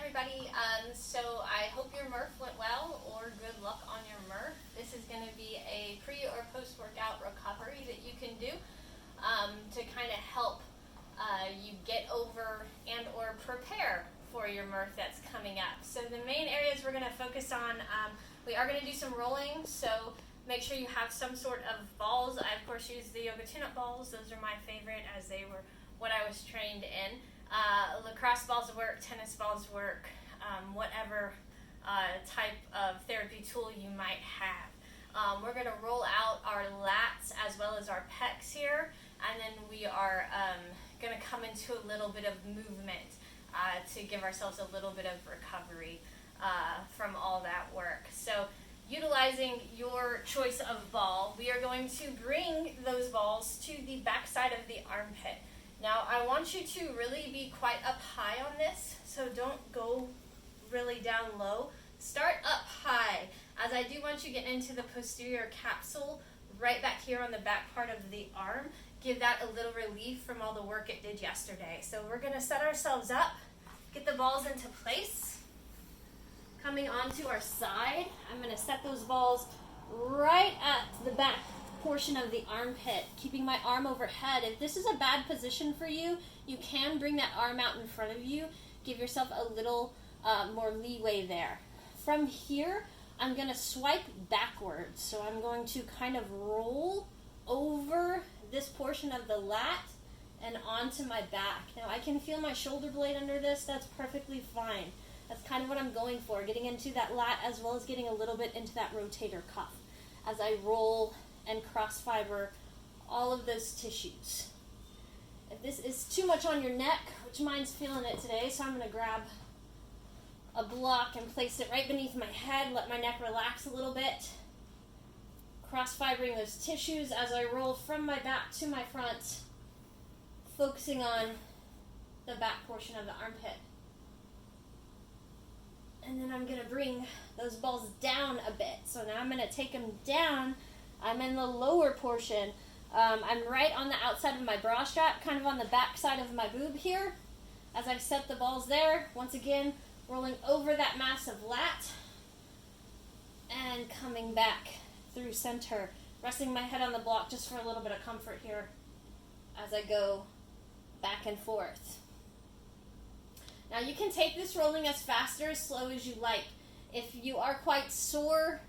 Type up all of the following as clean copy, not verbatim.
everybody. So I hope your MURPH went well, or good luck on your MURPH. This is going to be a pre or post-workout recovery that you can do to kind of help you get over and or prepare for your MURPH that's coming up. So the main areas we're going to focus on, we are going to do some rolling, so make sure you have some sort of balls. I of course use the yoga tune-up balls. Those are my favorite as they were what I was trained in. Lacrosse balls work, tennis balls work, whatever type of therapy tool you might have. We're going to roll out our lats as well as our pecs here, and then we are going to come into a little bit of movement to give ourselves a little bit of recovery from all that work. So utilizing your choice of ball, we are going to bring those balls to the back side of the armpit. Now, I want you to really be quite up high on this, so don't go really down low. Start up high, as I do want you to get into the posterior capsule right back here on the back part of the arm. Give that a little relief from all the work it did yesterday. So we're going to set ourselves up, get the balls into place. Coming onto our side, I'm going to set those balls right at the back portion of the armpit, keeping my arm overhead. If this is a bad position for you, you can bring that arm out in front of you. Give yourself a little more leeway there. From here, I'm going to swipe backwards. So I'm going to kind of roll over this portion of the lat and onto my back. Now I can feel my shoulder blade under this. That's perfectly fine. That's kind of what I'm going for, getting into that lat as well as getting a little bit into that rotator cuff as I roll and cross fiber all of those tissues. If this is too much on your neck, which mine's feeling it today, so I'm going to grab a block and place it right beneath my head, let my neck relax a little bit, cross fibering those tissues as I roll from my back to my front, focusing on the back portion of the armpit. And then I'm going to bring those balls down a bit. So now I'm going to take them down. I'm in the lower portion. I'm right on the outside of my bra strap, kind of on the back side of my boob here. As I set the balls there, once again, rolling over that massive lat and coming back through center, resting my head on the block just for a little bit of comfort here as I go back and forth. Now you can take this rolling as fast or as slow as you like. If you are quite sore,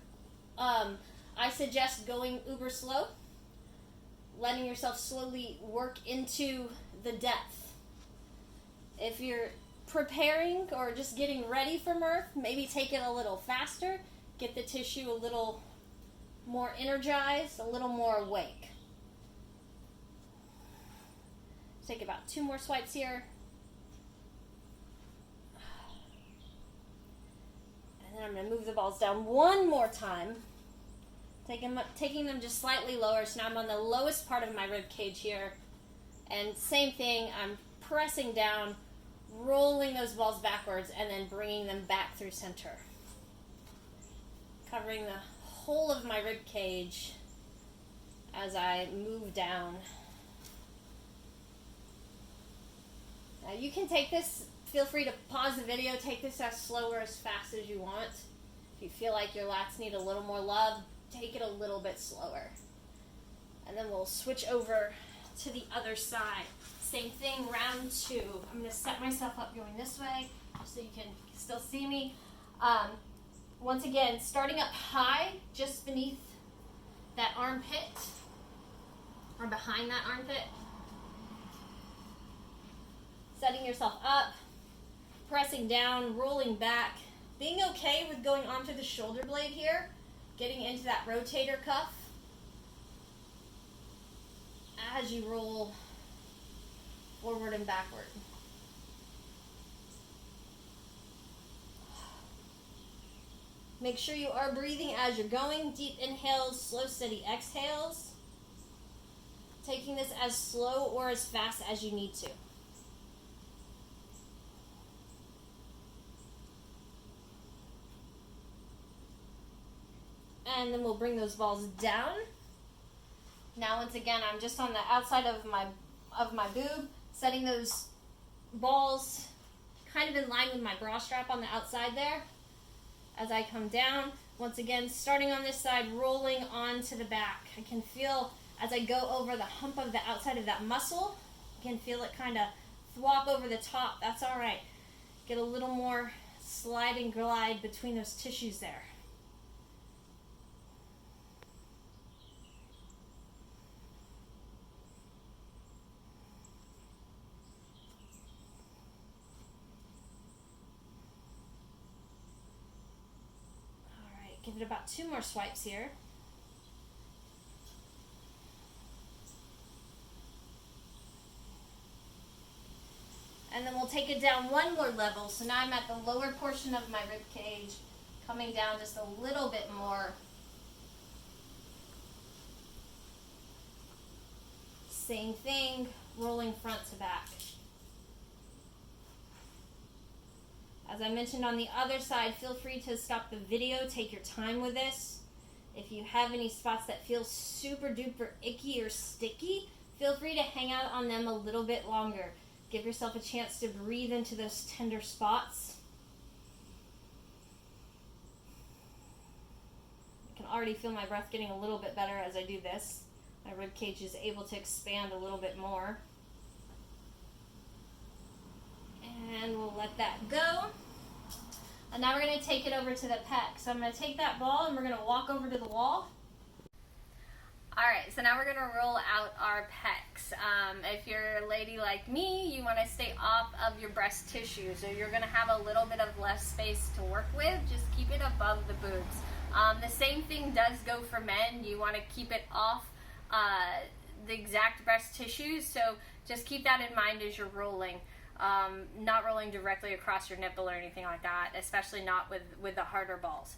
I suggest going uber slow, letting yourself slowly work into the depth. If you're preparing or just getting ready for MURPH, maybe take it a little faster, get the tissue a little more energized, a little more awake. Take about 2 more swipes here. And then I'm going to move the balls down one more time. Taking them just slightly lower, so now I'm on the lowest part of my rib cage here. And same thing, I'm pressing down, rolling those balls backwards, and then bringing them back through center. Covering the whole of my rib cage as I move down. Now you can take this, feel free to pause the video, take this as slow or as fast as you want. If you feel like your lats need a little more love, take it a little bit slower. And then we'll switch over to the other side. Same thing, round 2. I'm going to set myself up going this way so you can still see me. Once again, starting up high, just beneath that armpit, or behind that armpit. Setting yourself up, pressing down, rolling back, being okay with going onto the shoulder blade here, getting into that rotator cuff as you roll forward and backward. Make sure you are breathing as you're going. Deep inhales, slow, steady exhales. Taking this as slow or as fast as you need to. And then we'll bring those balls down. Now once again, I'm just on the outside of my boob, setting those balls kind of in line with my bra strap on the outside there. As I come down, once again, starting on this side, rolling onto the back. I can feel as I go over the hump of the outside of that muscle, I can feel it kind of thwop over the top. That's all right. Get a little more slide and glide between those tissues there. All right, give it about 2 more swipes here. And then we'll take it down 1 more level. So now I'm at the lower portion of my rib cage, coming down just a little bit more. Same thing, rolling front to back. As I mentioned on the other side, feel free to stop the video, take your time with this. If you have any spots that feel super duper icky or sticky, feel free to hang out on them a little bit longer. Give yourself a chance to breathe into those tender spots. I can already feel my breath getting a little bit better as I do this. My rib cage is able to expand a little bit more. And we'll let that go. And now we're going to take it over to the pec. So I'm going to take that ball and we're going to walk over to the wall. Alright, so now we're going to roll out our pecs. If you're a lady like me, you want to stay off of your breast tissue. So you're going to have a little bit of less space to work with. Just keep it above the boobs. The same thing does go for men. You want to keep it off the exact breast tissues. So just keep that in mind as you're rolling. Not rolling directly across your nipple or anything like that, especially not with the harder balls.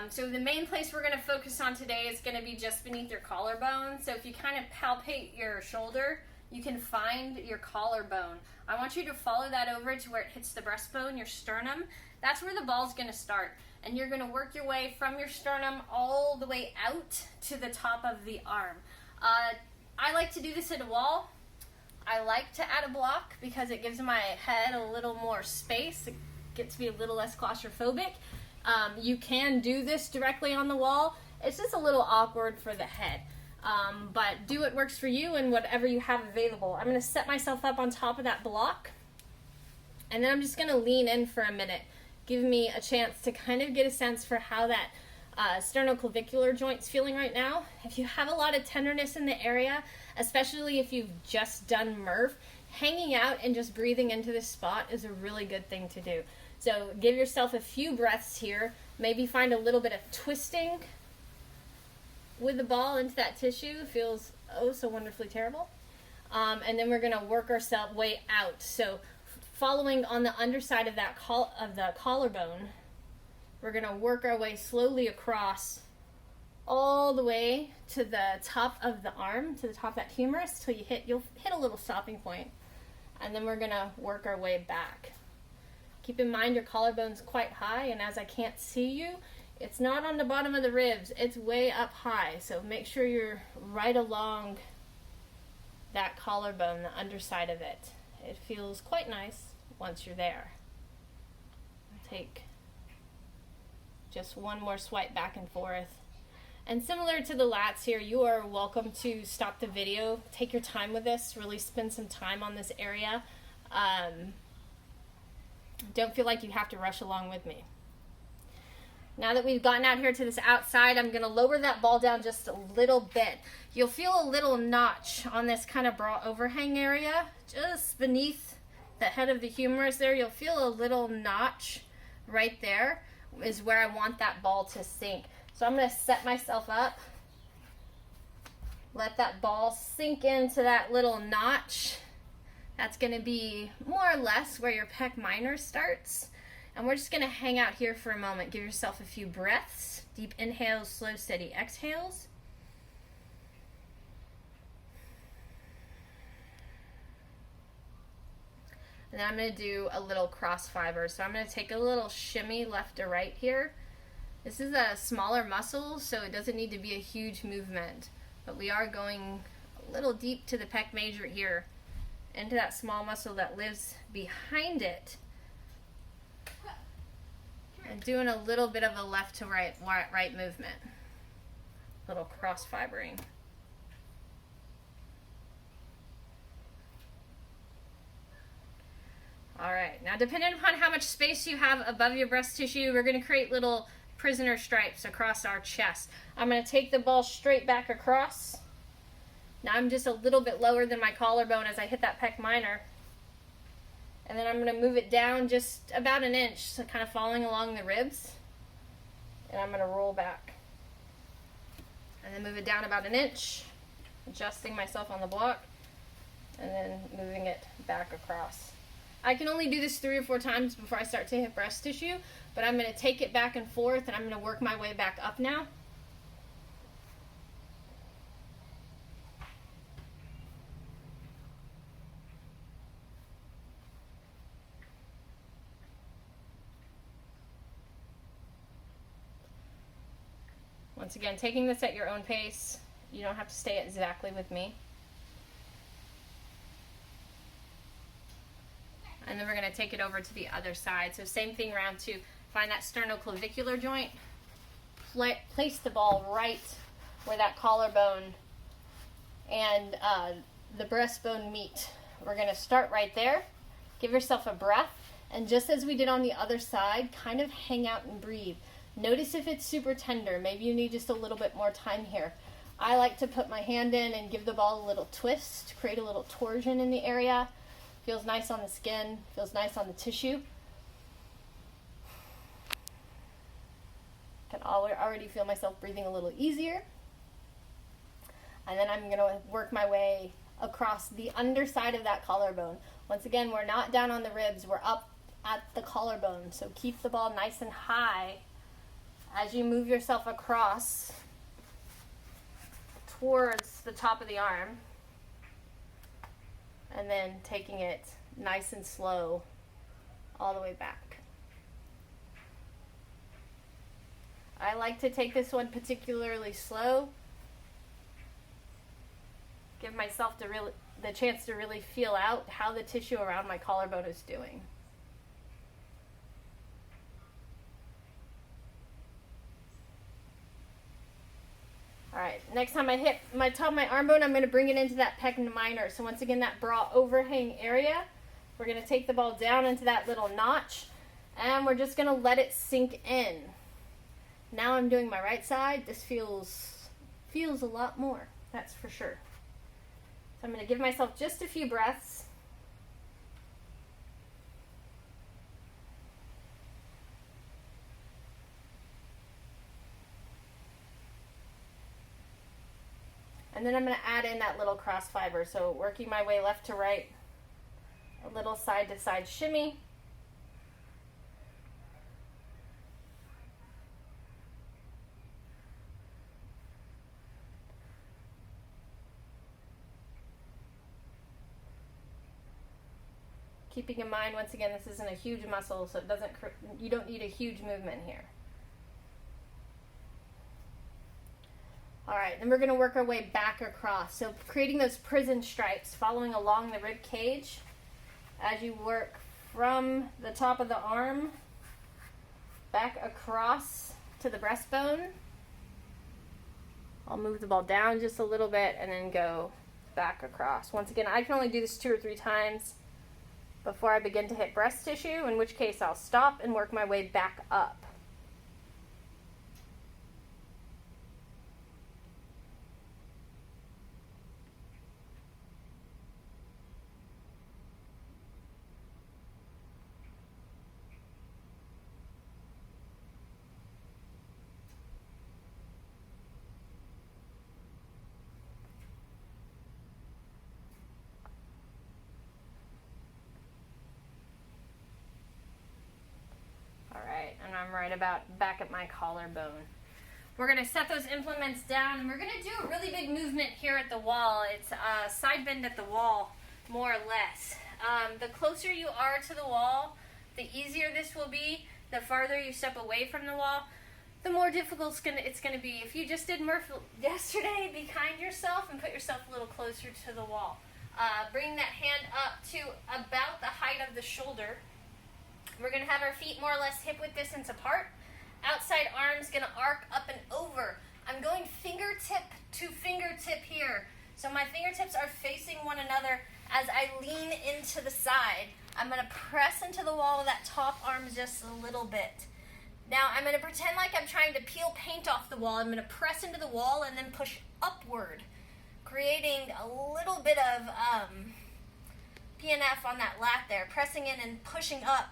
So the main place we're going to focus on today is going to be just beneath your collarbone. So if you kind of palpate your shoulder, you can find your collarbone. I want you to follow that over to where it hits the breastbone, your sternum. That's where the ball's going to start. And you're going to work your way from your sternum all the way out to the top of the arm. I like to do this at a wall. I like to add a block because it gives my head a little more space. It gets me a little less claustrophobic. You can do this directly on the wall. It's just a little awkward for the head. But do what works for you and whatever you have available. I'm going to set myself up on top of that block. And then I'm just going to lean in for a minute. Give me a chance to kind of get a sense for how that sternoclavicular joint's feeling right now. If you have a lot of tenderness in the area, especially if you've just done MURPH, hanging out and just breathing into this spot is a really good thing to do. So give yourself a few breaths here. Maybe find a little bit of twisting with the ball into that tissue. It feels oh so wonderfully terrible. And then we're going to work ourselves way out. So following on the underside of that the collarbone, we're going to work our way slowly across all the way to the top of the arm, to the top of that humerus, till you'll hit a little stopping point. And then we're going to work our way back. Keep in mind your collarbone's quite high, and as I can't see you, it's not on the bottom of the ribs, it's way up high. So make sure you're right along that collarbone, the underside of it. It feels quite nice once you're there. Take just 1 more swipe back and forth. And similar to the lats here, you are welcome to stop the video, take your time with this, really spend some time on this area. Don't feel like you have to rush along with me. Now that we've gotten out here to this outside, I'm going to lower that ball down just a little bit. You'll feel a little notch on this kind of bra overhang area, just beneath the head of the humerus there. You'll feel a little notch right there is where I want that ball to sink. So I'm going to set myself up, let that ball sink into that little notch. That's going to be more or less where your pec minor starts. And we're just going to hang out here for a moment. Give yourself a few breaths. Deep inhales, slow, steady exhales. And then I'm going to do a little cross fiber. So I'm going to take a little shimmy left to right here. This is a smaller muscle, so it doesn't need to be a huge movement. But we are going a little deep to the pec major here, into that small muscle that lives behind it. doing a little bit of a left to right movement. Little cross fibering. All right, now depending upon how much space you have above your breast tissue, we're going to create little prisoner stripes across our chest. I'm going to take the ball straight back across. Now I'm just a little bit lower than my collarbone as I hit that pec minor. And then I'm going to move it down just about an inch, so kind of following along the ribs. And I'm going to roll back. And then move it down about an inch, adjusting myself on the block, and then moving it back across. I can only do this 3 or 4 times before I start to hit breast tissue, but I'm going to take it back and forth, and I'm going to work my way back up now. Once again, taking this at your own pace. You don't have to stay exactly with me. And then we're going to take it over to the other side. So same thing, round 2. Find that sternoclavicular joint. Place the ball right where that collarbone and the breastbone meet. We're going to start right there. Give yourself a breath. And just as we did on the other side, kind of hang out and breathe. Notice if it's super tender. Maybe you need just a little bit more time here. I like to put my hand in and give the ball a little twist, create a little torsion in the area. Feels nice on the skin, feels nice on the tissue. Can already feel myself breathing a little easier. And then I'm going to work my way across the underside of that collarbone. Once again, we're not down on the ribs, we're up at the collarbone. So keep the ball nice and high as you move yourself across towards the top of the arm. And then taking it nice and slow all the way back. I like to take this one particularly slow. Give myself the chance to really feel out how the tissue around my collarbone is doing. All right, next time I hit my top of my arm bone, I'm going to bring it into that pec minor. So once again, that bra overhang area, we're going to take the ball down into that little notch, and we're just going to let it sink in. Now I'm doing my right side. This feels a lot more, that's for sure. So I'm going to give myself just a few breaths. And then I'm going to add in that little cross fiber. So working my way left to right, a little side to side shimmy. Keeping in mind, once again, this isn't a huge muscle, so you don't need a huge movement here. All right, then we're going to work our way back across. So creating those prison stripes, following along the rib cage as you work from the top of the arm back across to the breastbone. I'll move the ball down just a little bit and then go back across. Once again, I can only do this 2 or 3 times before I begin to hit breast tissue, in which case I'll stop and work my way back up. And I'm right about back at my collarbone. We're going to set those implements down, and we're going to do a really big movement here at the wall. It's a side bend at the wall, more or less. The closer you are to the wall, the easier this will be. The farther you step away from the wall, the more difficult it's going to be. If you just did MURPH yesterday, be kind to yourself and put yourself a little closer to the wall. Bring that hand up to about the height of the shoulder. We're gonna have our feet more or less hip width distance apart. Outside arm's gonna arc up and over. I'm going fingertip to fingertip here. So my fingertips are facing one another as I lean into the side. I'm gonna press into the wall with that top arm just a little bit. Now I'm gonna pretend like I'm trying to peel paint off the wall. I'm gonna press into the wall and then push upward, creating a little bit of PNF on that lat there, pressing in and pushing up.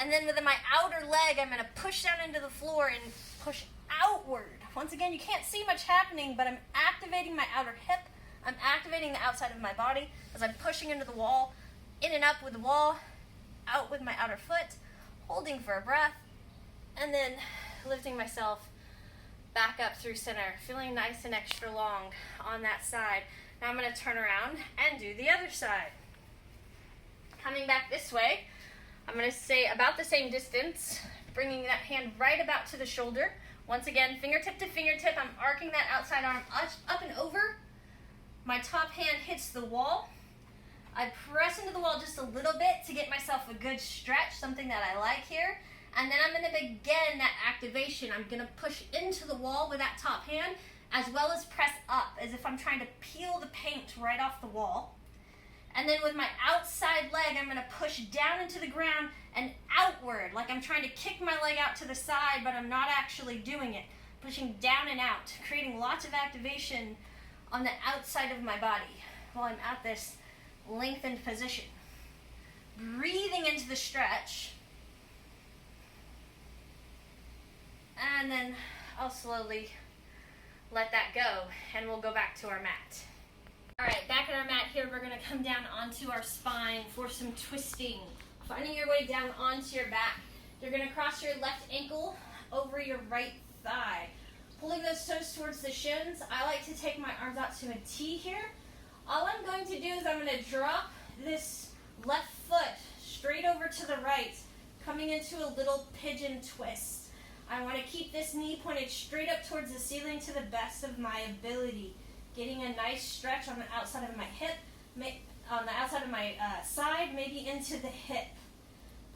And then with my outer leg, I'm gonna push down into the floor and push outward. Once again, you can't see much happening, but I'm activating my outer hip. I'm activating the outside of my body as I'm pushing into the wall, in and up with the wall, out with my outer foot, holding for a breath, and then lifting myself back up through center, feeling nice and extra long on that side. Now I'm gonna turn around and do the other side. Coming back this way, I'm gonna stay about the same distance, bringing that hand right about to the shoulder. Once again, fingertip to fingertip, I'm arcing that outside arm up and over. My top hand hits the wall. I press into the wall just a little bit to get myself a good stretch, something that I like here. And then I'm gonna begin that activation. I'm gonna push into the wall with that top hand, as well as press up, as if I'm trying to peel the paint right off the wall. And then with my outside leg, I'm gonna push down into the ground and outward, like I'm trying to kick my leg out to the side, but I'm not actually doing it. Pushing down and out, creating lots of activation on the outside of my body while I'm at this lengthened position. Breathing into the stretch. And then I'll slowly let that go, and we'll go back to our mat. All right, back at our mat here, we're gonna come down onto our spine for some twisting. Finding your way down onto your back. You're gonna cross your left ankle over your right thigh. Pulling those toes towards the shins. I like to take my arms out to a T here. All I'm going to do is I'm gonna drop this left foot straight over to the right, coming into a little pigeon twist. I wanna keep this knee pointed straight up towards the ceiling to the best of my ability. Getting a nice stretch on the outside of my hip, on the outside of my side, maybe into the hip.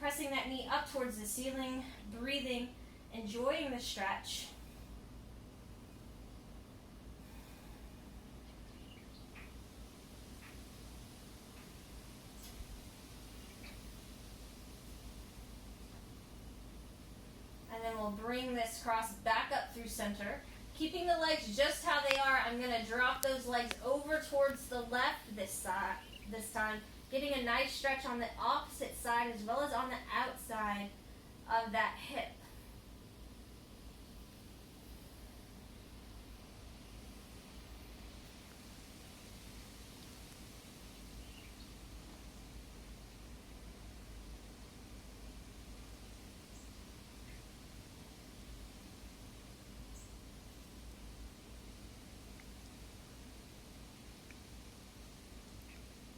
Pressing that knee up towards the ceiling, breathing, enjoying the stretch. And then we'll bring this cross back up through center. Keeping the legs just how they are, I'm going to drop those legs over towards the left this time, getting a nice stretch on the opposite side as well as on the outside of that hip.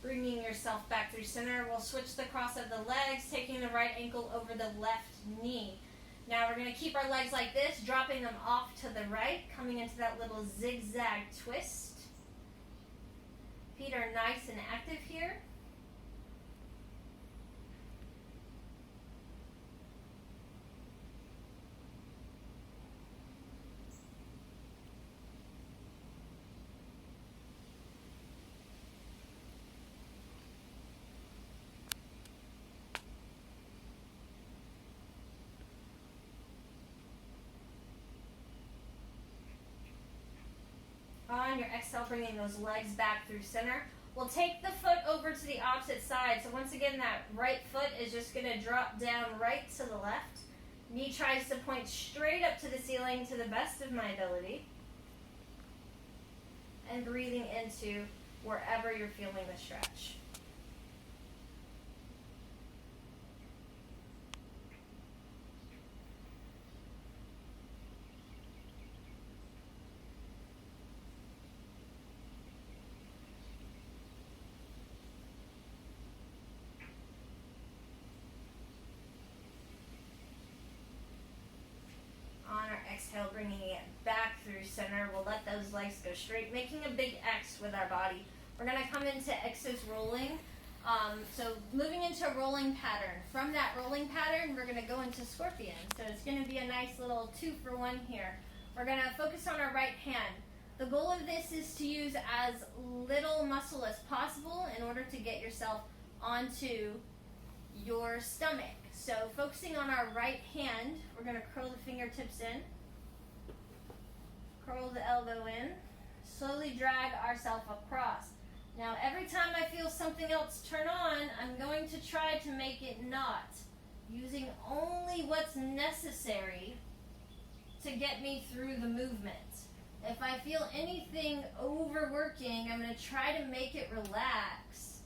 Bringing yourself back through center, we'll switch the cross of the legs, taking the right ankle over the left knee. Now we're going to keep our legs like this, dropping them off to the right, coming into that little zigzag twist. Feet are nice and active here. On your exhale, bringing those legs back through center. We'll take the foot over to the opposite side. So once again, that right foot is just going to drop down right to the left. Knee tries to point straight up to the ceiling to the best of my ability. And breathing into wherever you're feeling the stretch. Exhale, bringing it back through center. We'll let those legs go straight, making a big X with our body. We're going to come into X's rolling. So moving into a rolling pattern. From that rolling pattern, we're going to go into scorpion. So it's going to be a nice little 2-for-1 here. We're going to focus on our right hand. The goal of this is to use as little muscle as possible in order to get yourself onto your stomach. So focusing on our right hand, we're going to curl the fingertips in, curl the elbow in, slowly drag ourselves across. Now every time I feel something else turn on, I'm going to try to make it not, using only what's necessary to get me through the movement. If I feel anything overworking, I'm going to try to make it relax.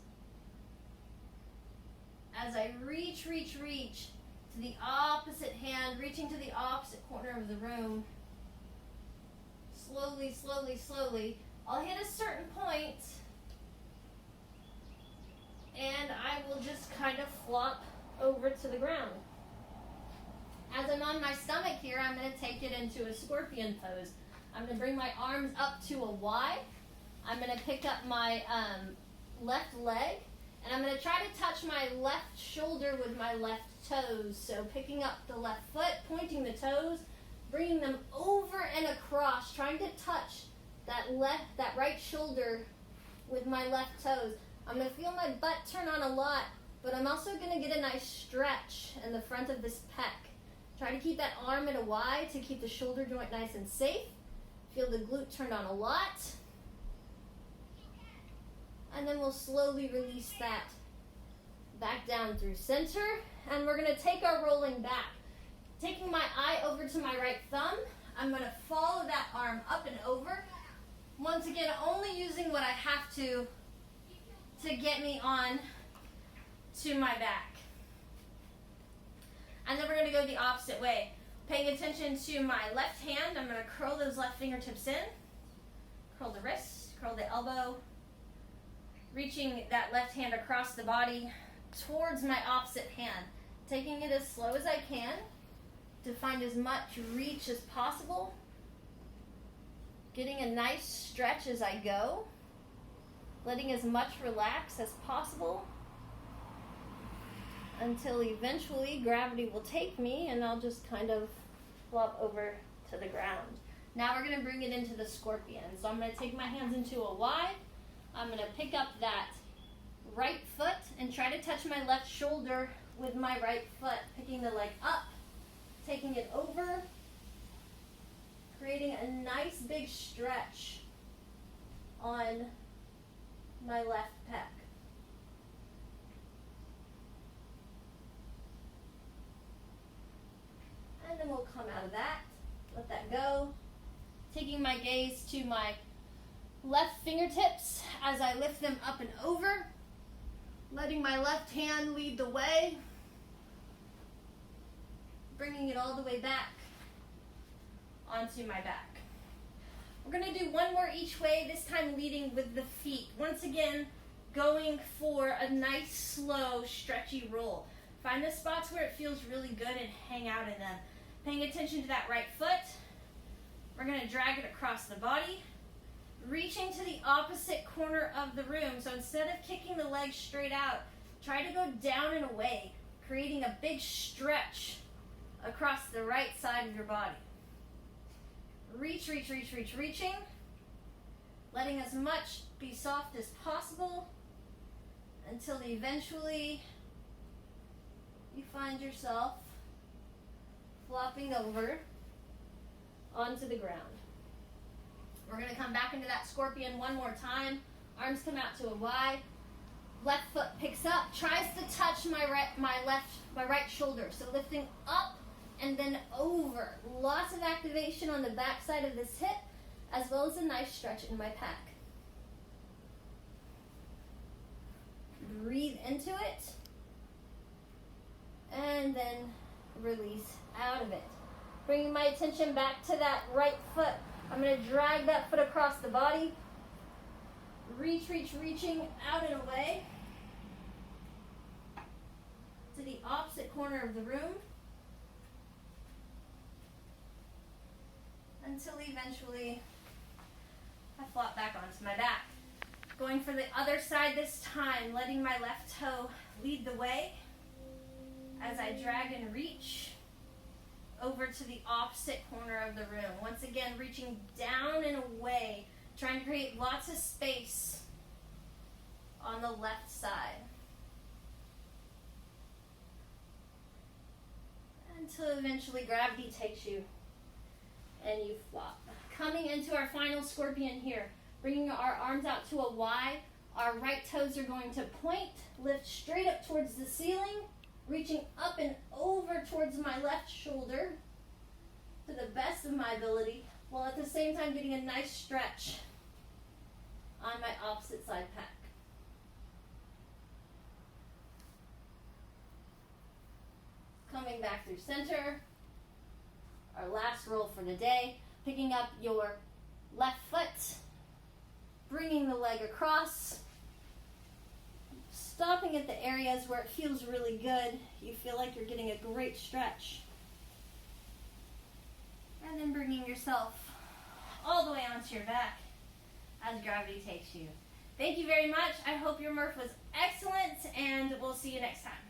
As I reach to the opposite hand, reaching to the opposite corner of the room, slowly, I'll hit a certain point, and I will just kind of flop over to the ground. As I'm on my stomach here, I'm going to take it into a scorpion pose. I'm going to bring my arms up to a Y. I'm going to pick up my left leg, and I'm going to try to touch my left shoulder with my left toes. So picking up the left foot, pointing the toes, bringing them over and across, trying to touch that right shoulder with my left toes. I'm going to feel my butt turn on a lot, but I'm also going to get a nice stretch in the front of this pec. Try to keep that arm at a Y to keep the shoulder joint nice and safe. Feel the glute turned on a lot. And then we'll slowly release that back down through center. And we're going to take our rolling back. Taking my eye over to my right thumb, I'm going to follow that arm up and over. Once again, only using what I have to get me on to my back. And then we're going to go the opposite way. Paying attention to my left hand, I'm going to curl those left fingertips in, curl the wrist, curl the elbow, reaching that left hand across the body towards my opposite hand, taking it as slow as I can to find as much reach as possible, getting a nice stretch as I go, letting as much relax as possible until eventually gravity will take me and I'll just kind of flop over to the ground. Now we're going to bring it into the scorpion. So I'm going to take my hands into a Y. I'm going to pick up that right foot and try to touch my left shoulder with my right foot, picking the leg up, taking it over, creating a nice big stretch on my left pec. And then we'll come out of that, let that go. Taking my gaze to my left fingertips as I lift them up and over, letting my left hand lead the way, bringing it all the way back onto my back. We're going to do one more each way, this time leading with the feet. Once again, going for a nice, slow, stretchy roll. Find the spots where it feels really good and hang out in them. Paying attention to that right foot, we're going to drag it across the body, reaching to the opposite corner of the room. So instead of kicking the leg straight out, try to go down and away, creating a big stretch across the right side of your body. Reaching, letting as much be soft as possible until eventually you find yourself flopping over onto the ground. We're going to come back into that scorpion one more time. Arms come out to a Y. Left foot picks up, tries to touch my right shoulder. So lifting up and then over. Lots of activation on the back side of this hip, as well as a nice stretch in my pec. Breathe into it, and then release out of it. Bringing my attention back to that right foot. I'm going to drag that foot across the body. Reaching out and away to the opposite corner of the room until eventually I flop back onto my back. Going for the other side this time, letting my left toe lead the way as I drag and reach over to the opposite corner of the room. Once again, reaching down and away, trying to create lots of space on the left side. Until eventually gravity takes you and you flop. Coming into our final scorpion here, bringing our arms out to a Y. Our right toes are going to point, lift straight up towards the ceiling, reaching up and over towards my left shoulder to the best of my ability, while at the same time getting a nice stretch on my opposite side pec. Coming back through center. Our last roll for the day, picking up your left foot, bringing the leg across, stopping at the areas where it feels really good. You feel like you're getting a great stretch. And then bringing yourself all the way onto your back as gravity takes you. Thank you very much. I hope your MURPH was excellent, and we'll see you next time.